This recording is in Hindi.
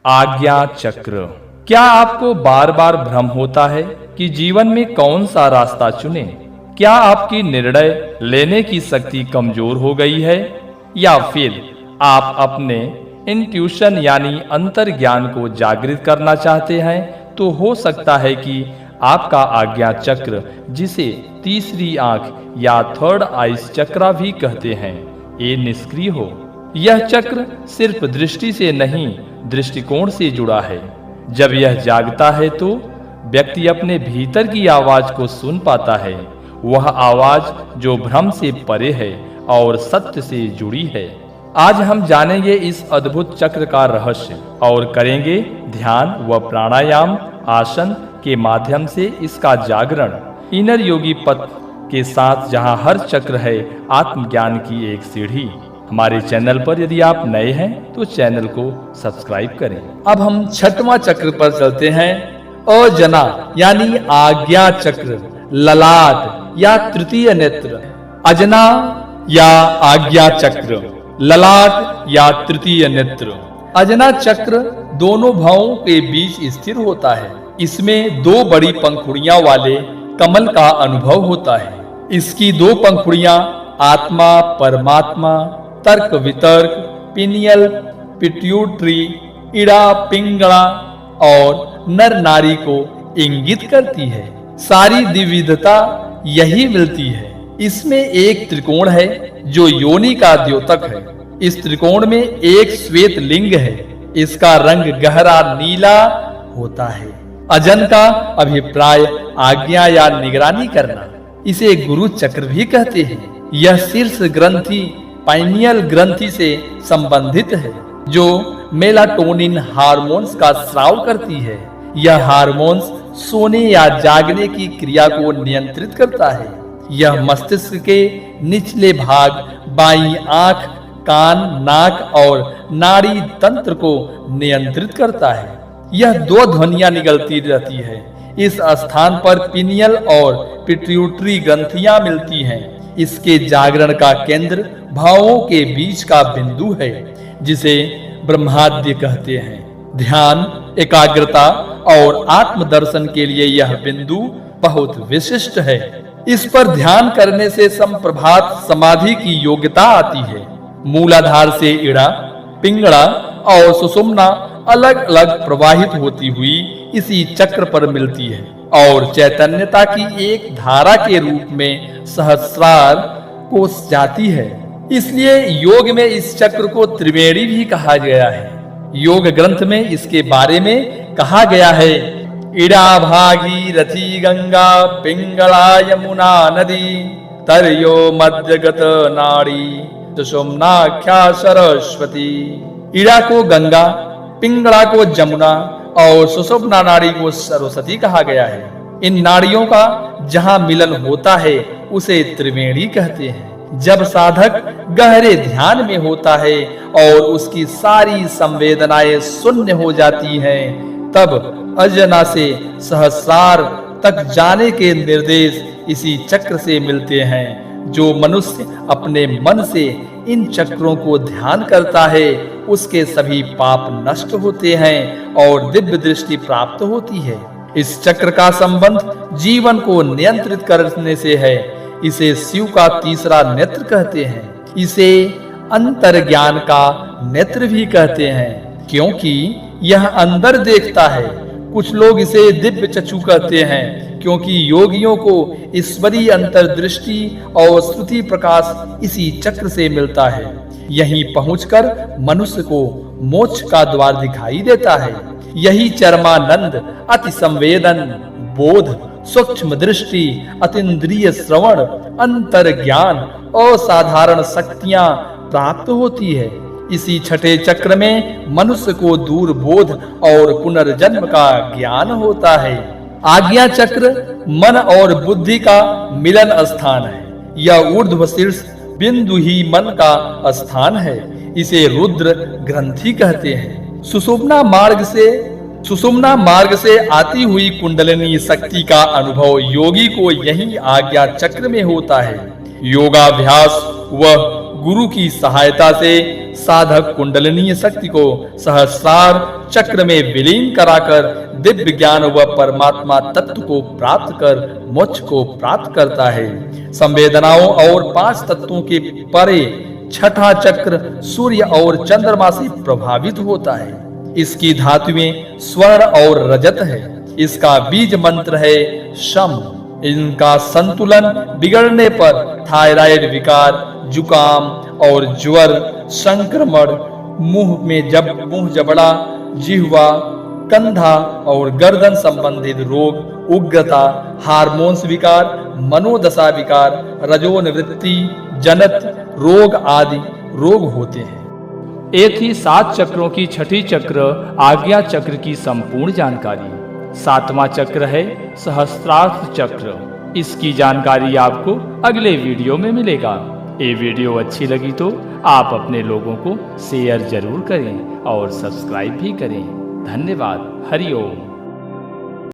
आज्ञा चक्र। क्या आपको बार बार भ्रम होता है कि जीवन में कौन सा रास्ता चुने? क्या आपकी निर्णय लेने की शक्ति कमजोर हो गई है, या फिर आप अपने इंट्यूशन यानी अंतर्ज्ञान को जागृत करना चाहते हैं? तो हो सकता है कि आपका आज्ञा चक्र, जिसे तीसरी आंख या थर्ड आइज चक्रा भी कहते हैं, ये निष्क्रिय हो। यह चक्र सिर्फ दृष्टि से नहीं, दृष्टिकोण से जुड़ा है। जब यह जागता है तो व्यक्ति अपने भीतर की आवाज को सुन पाता है, वह आवाज जो भ्रम से परे है और सत्य से जुड़ी है। आज हम जानेंगे इस अद्भुत चक्र का रहस्य और करेंगे ध्यान व प्राणायाम आसन के माध्यम से इसका जागरण। इनर योगी पथ के साथ, जहां हर चक्र है आत्मज्ञान की एक सीढ़ी। हमारे चैनल पर यदि आप नए हैं तो चैनल को सब्सक्राइब करें। अब हम छठवां चक्र पर चलते हैं। अजना यानी आज्ञा चक्र, ललाट या तृतीय नेत्र। अजना या आज्ञा चक्र, ललाट या तृतीय नेत्र। अजना चक्र दोनों भवों के बीच स्थिर होता है। इसमें दो बड़ी पंखुड़ियां वाले कमल का अनुभव होता है। इसकी दो पंखुड़ियां आत्मा, परमात्मा, तर्क वितर्क, पिनियल, पिट्यूटरी, इड़ा, पिंगला और नर नारी को इंगित करती है। सारी विविधता यही मिलती है। इसमें एक त्रिकोण है जो योनि का द्योतक है। इस त्रिकोण में एक श्वेत लिंग है। इसका रंग गहरा नीला होता है। अजन का अभिप्राय आज्ञा या निगरानी करना। इसे गुरु चक्र भी कहते हैं। यह शीर्ष ग्रंथि पाइनियल ग्रंथि से संबंधित है, जो मेलाटोनिन हार्मोन्स का स्राव करती है। यह हार्मोन्स सोने या जागने की क्रिया को नियंत्रित करता है। यह मस्तिष्क के निचले भाग, बाईं आंख, कान, नाक और नाड़ी तंत्र को नियंत्रित करता है। यह दो ध्वनियां निकलती रहती है। इस स्थान पर पिनियल और पिट्यूटरी ग्रंथियां मिलती हैं। इसके जागरण का केंद्र भावों के बीच का बिंदु है, जिसे ब्रह्माद्य कहते हैं। ध्यान, एकाग्रता और आत्मदर्शन के लिए यह बिंदु बहुत विशिष्ट है। इस पर ध्यान करने से संप्रभात समाधि की योग्यता आती है। मूलाधार से इड़ा, पिंगला और सुषुम्ना अलग अलग प्रवाहित होती हुई इसी चक्र पर मिलती है और चैतन्यता की एक धारा के रूप में सहस्रार को जाती है। इसलिए योग में इस चक्र को त्रिवेणी भी कहा गया है। योग ग्रंथ में इसके बारे में कहा गया है, इड़ा भागीरथी गंगा, पिंगला यमुना नदी, तरयो मध्यगत नाड़ी, सुषुम्नाख्या सरस्वती। इड़ा को गंगा, पिंगला को जमुना और सुषुम्ना नाड़ी को सरस्वती कहा गया है। इन नाड़ियों का जहां मिलन होता है उसे त्रिवेणी कहते हैं। जब साधक गहरे ध्यान में होता है और उसकी सारी संवेदनाएं शून्य हो जाती हैं, तब अजना से सहस्रार तक जाने के निर्देश इसी चक्र से मिलते हैं। जो मनुष्य अपने मन से इन चक्रों को ध्यान करता है, उसके सभी पाप नष्ट होते हैं और दिव्य दृष्टि प्राप्त होती है। इस चक्र का संबंध जीवन को नियंत्रित करने से है। इसे शिव का तीसरा नेत्र कहते हैं। इसे अंतर्ज्ञान का नेत्र भी कहते हैं, क्योंकि यह अंदर देखता है। कुछ लोग इसे दिव्य चक्षु कहते हैं, क्योंकि योगियों को ईश्वरीय अंतर्दृष्टि और श्रुति प्रकाश इसी चक्र से मिलता है। यहीं पहुंचकर मनुष्य को मोक्ष का द्वार दिखाई देता है। यही चरमानंद, अति संवेदन, बोध, सूक्ष्म दृष्टि, अतीन्द्रिय श्रवण, अंतर ज्ञान, असाधारण शक्तियां प्राप्त होती है। इसी छठे चक्र में मनुष्य को दूर बोध और पुनर्जन्म का ज्ञान होता है। आज्ञा चक्र मन और बुद्धि का मिलन स्थान है। यह ऊर्ध्व शीर्ष बिंदु ही मन का स्थान है। इसे रुद्र ग्रंथि कहते हैं। सुषुम्ना मार्ग से आती हुई कुंडलिनी शक्ति का अनुभव योगी को यही आज्ञा चक्र में होता है। योगाभ्यास व गुरु की सहायता से साधक कुंडलिनी शक्ति को सहस्रार चक्र में विलीन कराकर दिव्य ज्ञान व परमात्मा तत्व को प्राप्त कर मोक्ष को प्राप्त करता है। संवेदनाओं और 5 तत्वों के परे छठा चक्र सूर्य और चंद्रमा से प्रभावित होता है। इसकी धातुएं स्वर्ण और रजत है। इसका बीज मंत्र है शम। इनका संतुलन बिगड़ने पर थायराइड विकार, जुकाम और ज्वर, संक्रमण, मुंह जबड़ा, जिह्वा, कंधा और गर्दन संबंधित रोग, उग्रता, हार्मोन्स विकार, मनोदशा विकार, रजोनिवृत्ति जनित रोग आदि रोग होते हैं। ये थी 7 चक्रों की छठी चक्र आज्ञा चक्र की संपूर्ण जानकारी। 7वां चक्र है सहस्त्रार्थ चक्र। इसकी जानकारी आपको अगले वीडियो में मिलेगा। ये वीडियो अच्छी लगी तो आप अपने लोगों को शेयर जरूर करें और सब्सक्राइब भी करें। धन्यवाद। हरि ओम।